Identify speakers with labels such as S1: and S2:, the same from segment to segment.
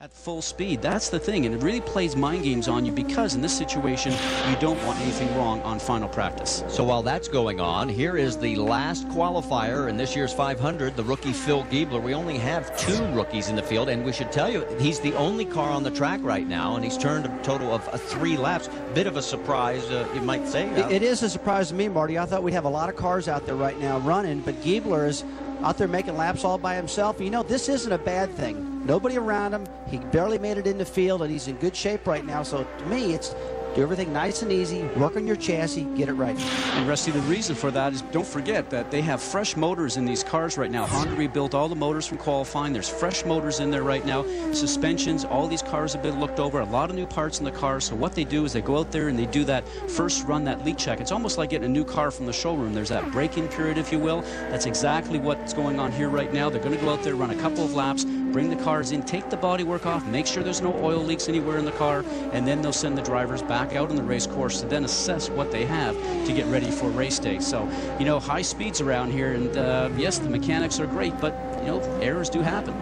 S1: At full speed, that's the thing, and it really plays mind games on you because in this situation, you don't want anything wrong on final practice.
S2: So while that's going on, here is the last qualifier in this year's 500, the rookie Phil Giebler. We only have 2 rookies in the field, and we should tell you, he's the only car on the track right now, and he's turned a total of 3 laps. Bit of a surprise, you might say.
S3: It is a surprise to me, Marty. I thought we'd have a lot of cars out there right now running, but Giebler is out there making laps all by himself. You know, this isn't a bad thing. Nobody around him. He barely made it in the field, and he's in good shape right now. So to me, it's do everything nice and easy, work on your chassis, get it right.
S1: And Rusty, the reason for that is don't forget that they have fresh motors in these cars right now. Honda rebuilt all the motors from qualifying. There's fresh motors in there right now. Suspensions, all these cars have been looked over. A lot of new parts in the car. So what they do is they go out there and they do that first run, that leak check. It's almost like getting a new car from the showroom. There's that break-in period, if you will. That's exactly what's going on here right now. They're going to go out there, run a couple of laps, bring the cars in, take the bodywork off, make sure there's no oil leaks anywhere in the car, and then they'll send the drivers back out on the race course to then assess what they have to get ready for race day. So, you know, high speeds around here, and yes, the mechanics are great, but, you know, errors do happen.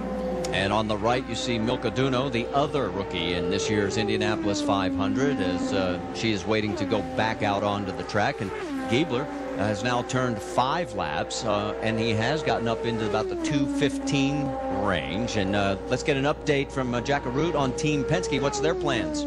S2: And on the right, you see Milka Duno, the other rookie in this year's Indianapolis 500, as she is waiting to go back out onto the track. And Giebler has now turned 5 laps, and he has gotten up into about the 2:15 range. And let's get an update from Jack Arute on Team Penske. What's their plans?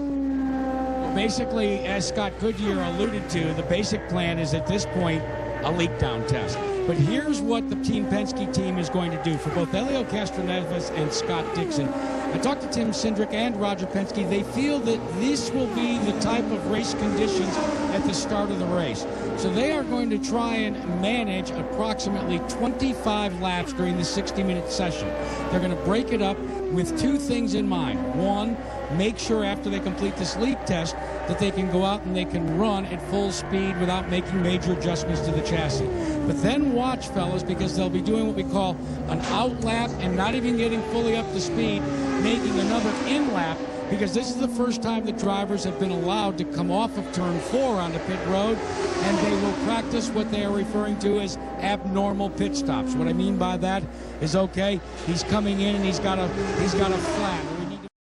S4: Basically, as Scott Goodyear alluded to, the basic plan is at this point a leak down test. But here's what the Team Penske team is going to do for both Helio Castroneves and Scott Dixon. I talked to Tim Cindric and Roger Penske. They feel that this will be the type of race conditions at the start of the race. So they are going to try and manage approximately 25 laps during the 60-minute session. They're going to break it up with 2 things in mind. One, make sure after they complete this leak test that they can go out and they can run at full speed without making major adjustments to the chassis. But then watch, fellas, because they'll be doing what we call an out lap and not even getting fully up to speed, making another in lap, because this is the first time the drivers have been allowed to come off of turn 4 onto pit road, and they will practice what they are referring to as abnormal pit stops. What I mean by that is, okay, he's coming in and he's got a flat.